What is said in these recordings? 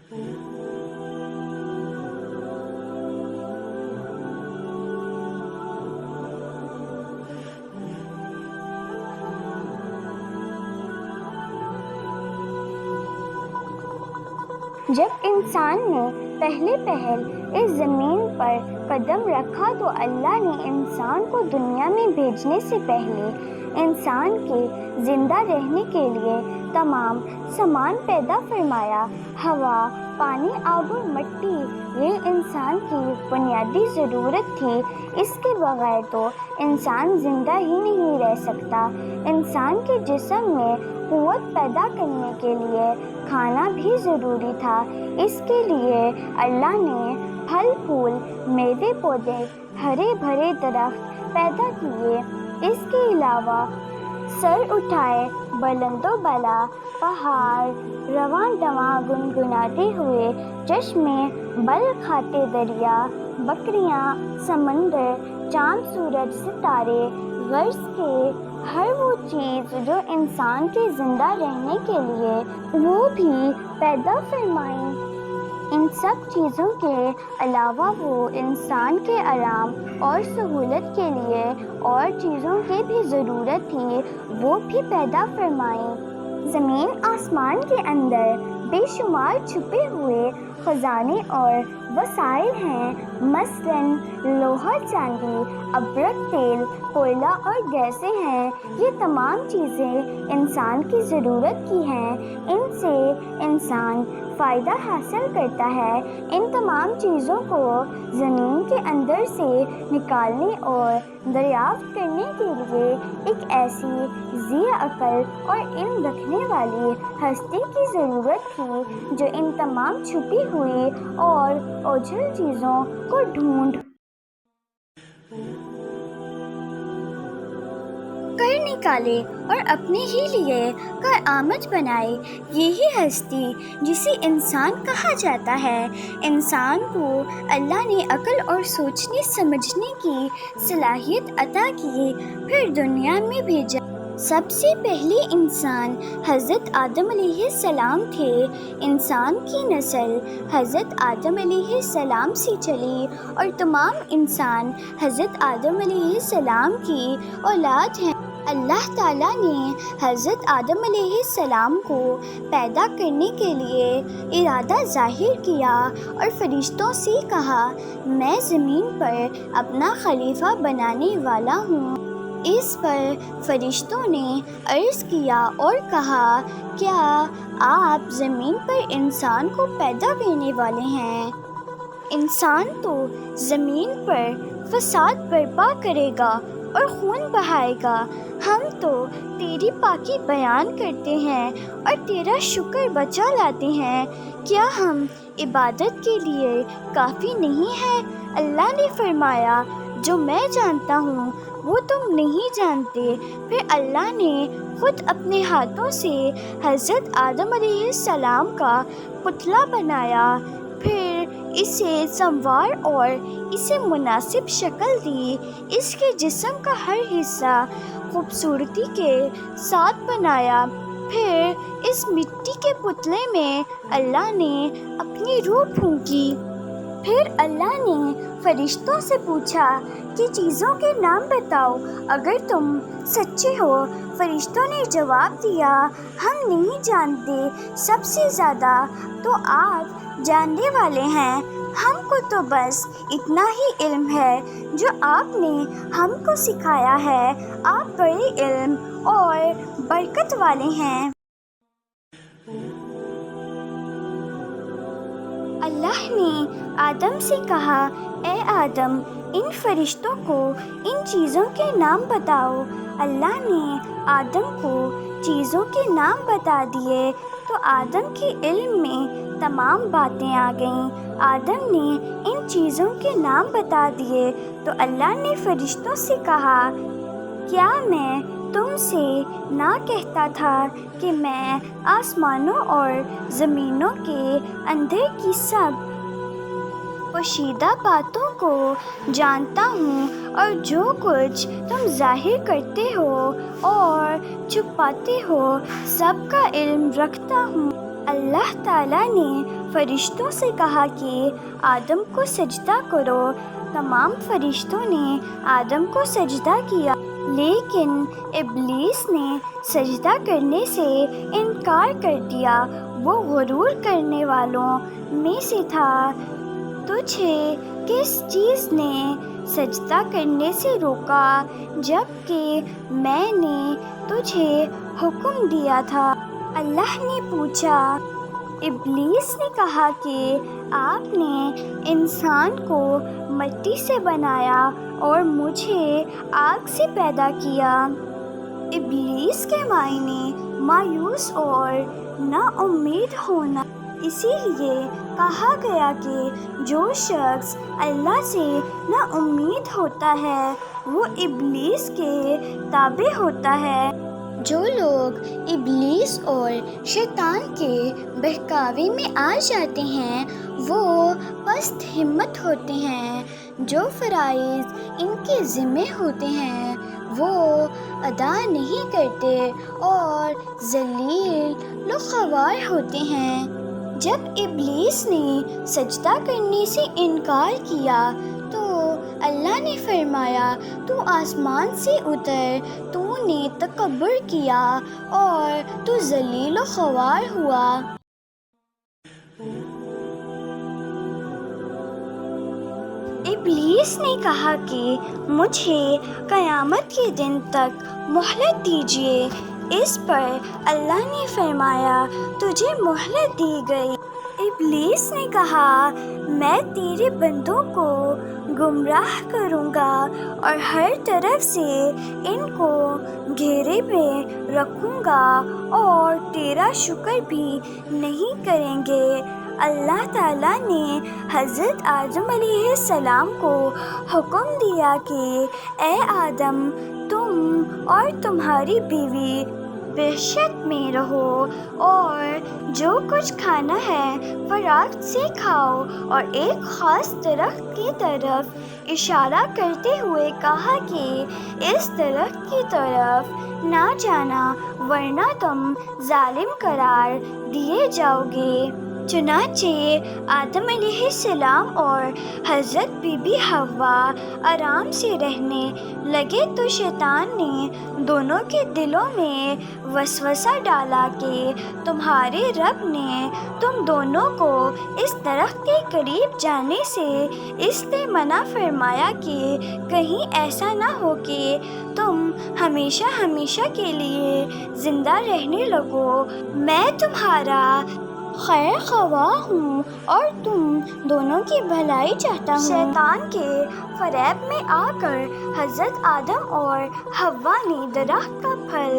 جب انسان نے پہلے پہل اس زمین پر قدم رکھا تو اللہ نے انسان کو دنیا میں بھیجنے سے پہلے انسان کے زندہ رہنے کے لیے تمام سامان پیدا فرمایا۔ ہوا، پانی، آب اور مٹی یہ انسان کی بنیادی ضرورت تھی۔ اس کے بغیر تو انسان زندہ ہی نہیں رہ سکتا۔ انسان کے جسم میں قوت پیدا کرنے کے لیے کھانا بھی ضروری تھا۔ اس کے لیے اللہ نے پھل پھول، میوے پودے، ہرے بھرے درخت پیدا کیے۔ اس کے علاوہ سر اٹھائے بلند و بالا پہاڑ، رواں دواں گنگناتے ہوئے چشمے، بل کھاتے دریا، بکریاں، سمندر، چاند، سورج، ستارے، غرض کے ہر وہ چیز جو انسان کے زندہ رہنے کے لیے وہ بھی پیدا فرمائی۔ ان سب چیزوں کے علاوہ وہ انسان کے آرام اور سہولت کے لیے اور چیزوں کی بھی ضرورت تھی وہ بھی پیدا فرمائی۔ زمین آسمان کے اندر بے شمار چھپے ہوئے خزانے اور وسائل ہیں، مثلاً لوہا، چاندی، ابرک، تیل، کوئلہ اور گیسیں ہیں۔ یہ تمام چیزیں انسان کی ضرورت کی ہیں۔ ان سے انسان فائدہ حاصل کرتا ہے۔ ان تمام چیزوں کو زمین کے اندر سے نکالنے اور دریافت کرنے کے لیے ایک ایسی ذی عقل اور علم رکھنے والی ہستی کی ضرورت تھی جو ان تمام چھپی ہوئی اور اوجھل چیزوں کو ڈھونڈ کر نکالے اور اپنے ہی لیے کارآمد بنائے۔ یہی ہستی جسے انسان کہا جاتا ہے۔ انسان کو اللہ نے عقل اور سوچنے سمجھنے کی صلاحیت عطا کی، پھر دنیا میں بھیجا۔ سب سے پہلے انسان حضرت آدم علیہ السلام تھے۔ انسان کی نسل حضرت آدم علیہ السلام سے چلی اور تمام انسان حضرت آدم علیہ السلام کی اولاد ہیں۔ اللہ تعالیٰ نے حضرت آدم علیہ السلام کو پیدا کرنے کے لیے ارادہ ظاہر کیا اور فرشتوں سے کہا، میں زمین پر اپنا خلیفہ بنانے والا ہوں۔ اس پر فرشتوں نے عرض کیا اور کہا، کیا آپ زمین پر انسان کو پیدا کرنے والے ہیں؟ انسان تو زمین پر فساد برپا کرے گا اور خون بہائے گا۔ ہم تو تیری پاکی بیان کرتے ہیں اور تیرا شکر بجا لاتے ہیں۔ کیا ہم عبادت کے لیے کافی نہیں ہیں؟ اللہ نے فرمایا، جو میں جانتا ہوں وہ تم نہیں جانتے۔ پھر اللہ نے خود اپنے ہاتھوں سے حضرت آدم علیہ السلام کا پتلا بنایا، پھر اسے سنوار اور اسے مناسب شکل دی۔ اس کے جسم کا ہر حصہ خوبصورتی کے ساتھ بنایا۔ پھر اس مٹی کے پتلے میں اللہ نے اپنی روح پھونکی۔ پھر اللہ نے فرشتوں سے پوچھا کہ چیزوں کے نام بتاؤ اگر تم سچے ہو۔ فرشتوں نے جواب دیا، ہم نہیں جانتے، سب سے زیادہ تو آپ جاننے والے ہیں۔ ہم کو تو بس اتنا ہی علم ہے جو آپ نے ہم کو سکھایا ہے۔ آپ بڑے علم اور برکت والے ہیں۔ اللہ نے آدم سے کہا، اے آدم، ان فرشتوں کو ان چیزوں کے نام بتاؤ۔ اللہ نے آدم کو چیزوں کے نام بتا دیے تو آدم کے علم میں تمام باتیں آ گئیں۔ آدم نے ان چیزوں کے نام بتا دیے تو اللہ نے فرشتوں سے کہا، کیا میں تم سے نہ کہتا تھا کہ میں آسمانوں اور زمینوں کے اندر کی سب پوشیدہ باتوں کو جانتا ہوں، اور جو کچھ تم ظاہر کرتے ہو اور چھپاتے ہو سب کا علم رکھتا ہوں۔ اللہ تعالیٰ نے فرشتوں سے کہا کہ آدم کو سجدہ کرو۔ تمام فرشتوں نے آدم کو سجدہ کیا، لیکن ابلیس نے سجدہ کرنے سے انکار کر دیا۔ وہ غرور کرنے والوں میں سے تھا۔ تجھے کس چیز نے سجدہ کرنے سے روکا جبکہ میں نے تجھے حکم دیا تھا؟ اللہ نے پوچھا۔ ابلیس نے کہا کہ آپ نے انسان کو مٹی سے بنایا اور مجھے آگ سے پیدا کیا۔ ابلیس کے معنی مایوس اور نا امید ہونا، اسی لیے کہا گیا کہ جو شخص اللہ سے نا امید ہوتا ہے وہ ابلیس کے تابع ہوتا ہے۔ جو لوگ ابلیس اور شیطان کے بہکاوے میں آ جاتے ہیں وہ پست ہمت ہوتے ہیں۔ جو فرائض ان کے ذمہ ہوتے ہیں وہ ادا نہیں کرتے اور ذلیل و خوار ہوتے ہیں۔ جب ابلیس نے سجدہ کرنے سے انکار کیا تو اللہ نے فرمایا، تو آسمان سے اتر، تو نے تکبر کیا اور تو ذلیل و خوار ہوا۔ ابلیس نے کہا کہ مجھے قیامت کے دن تک مہلت دیجیے۔ اس پر اللہ نے فرمایا، تجھے مہلت دی گئی۔ ابلیس نے کہا، میں تیرے بندوں کو گمراہ کروں گا اور ہر طرف سے ان کو گھیرے میں رکھوں گا اور تیرا شکر بھی نہیں کریں گے۔ اللہ تعالیٰ نے حضرت آدم علیہ السلام کو حکم دیا کہ اے آدم، تم اور تمہاری بیوی وحشت میں رہو اور جو کچھ کھانا ہے فراغت سے کھاؤ، اور ایک خاص درخت کی طرف اشارہ کرتے ہوئے کہا کہ اس درخت کی طرف نہ جانا ورنہ تم ظالم قرار دیے جاؤ گے۔ چنانچہ آدم علیہ السلام اور حضرت بی بی حوا آرام سے رہنے لگے تو شیطان نے دونوں کے دلوں میں وسوسہ ڈالا کہ تمہارے رب نے تم دونوں کو اس درخت کے قریب جانے سے اس لیے منع فرمایا کہ کہیں ایسا نہ ہو کہ تم ہمیشہ ہمیشہ کے لیے زندہ رہنے لگو۔ میں تمہارا خیر خواہ ہوں اور تم دونوں کی بھلائی چاہتا ہوں۔ شیطان کے فریب میں آ کر حضرت آدم اور حوا نے درخت کا پھل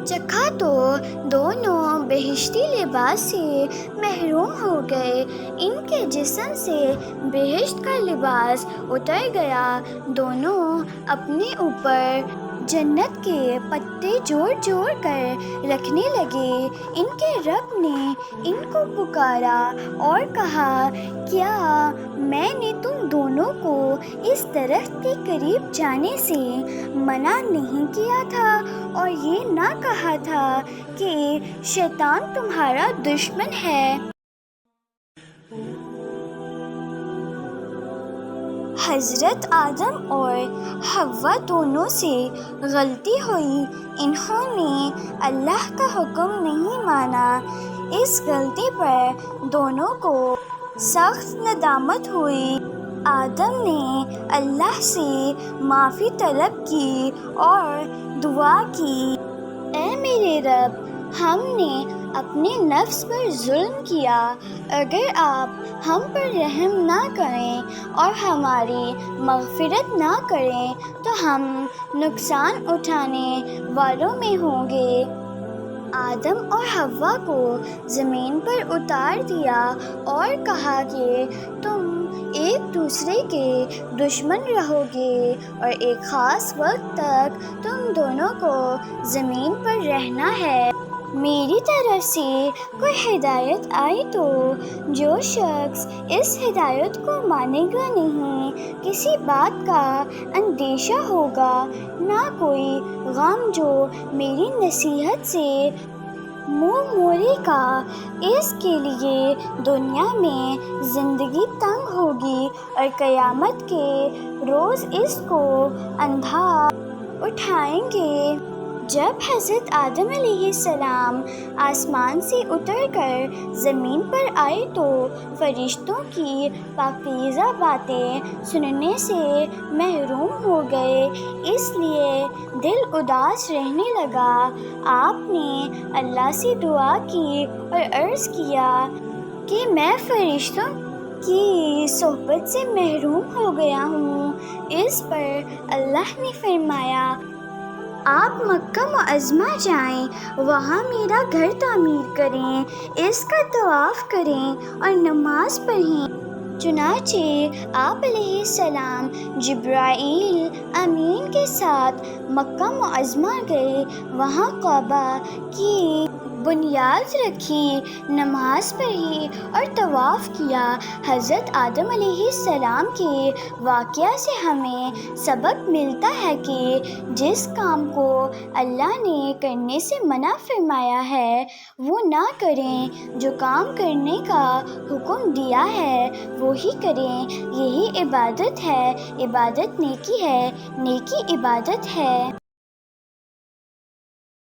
چکھا تو دونوں بہشتی لباس سے محروم ہو گئے۔ ان کے جسم سے بہشت کا لباس اتر گیا۔ دونوں اپنے اوپر جنت کے پتے جوڑ جوڑ کر رکھنے لگے۔ ان کے رب نے ان کو پکارا اور کہا، کیا میں نے تم دونوں کو اس درخت کے قریب جانے سے منع نہیں کیا تھا اور یہ نہ کہا تھا کہ شیطان تمہارا دشمن ہے؟ حضرت آدم اور حوا دونوں سے غلطی ہوئی۔ انہوں نے اللہ کا حکم نہیں مانا۔ اس غلطی پر دونوں کو سخت ندامت ہوئی۔ آدم نے اللہ سے معافی طلب کی اور دعا کی، اے میرے رب، ہم نے اپنے نفس پر ظلم کیا۔ اگر آپ ہم پر رحم نہ کریں اور ہماری مغفرت نہ کریں تو ہم نقصان اٹھانے والوں میں ہوں گے۔ آدم اور حوا کو زمین پر اتار دیا اور کہا کہ تم ایک دوسرے کے دشمن رہو گے اور ایک خاص وقت تک تم دونوں کو زمین پر رہنا ہے۔ میری طرف سے کوئی ہدایت آئی تو جو شخص اس ہدایت کو مانے گا نہیں کسی بات کا اندیشہ ہوگا، نہ کوئی غم جو میری نصیحت سے منہ موری کا، اس کے لیے دنیا میں زندگی تنگ ہوگی اور قیامت کے روز اس کو اندھا اٹھائیں گے۔ جب حضرت آدم علیہ السلام آسمان سے اتر کر زمین پر آئے تو فرشتوں کی پاکیزہ باتیں سننے سے محروم ہو گئے، اس لیے دل اداس رہنے لگا۔ آپ نے اللہ سے دعا کی اور عرض کیا کہ میں فرشتوں کی صحبت سے محروم ہو گیا ہوں۔ اس پر اللہ نے فرمایا، آپ مکہ معظمہ جائیں، وہاں میرا گھر تعمیر کریں، اس کا طواف کریں اور نماز پڑھیں۔ چنانچہ آپ علیہ السلام جبرائیل امین کے ساتھ مکہ معظمہ گئے، وہاں کعبہ کی بنیاد رکھی، نماز پڑھی اور طواف کیا۔ حضرت آدم علیہ السلام کے واقعہ سے ہمیں سبق ملتا ہے کہ جس کام کو اللہ نے کرنے سے منع فرمایا ہے وہ نہ کریں، جو کام کرنے کا حکم دیا ہے وہی کریں، یہی عبادت ہے۔ عبادت نیکی ہے، نیکی عبادت ہے۔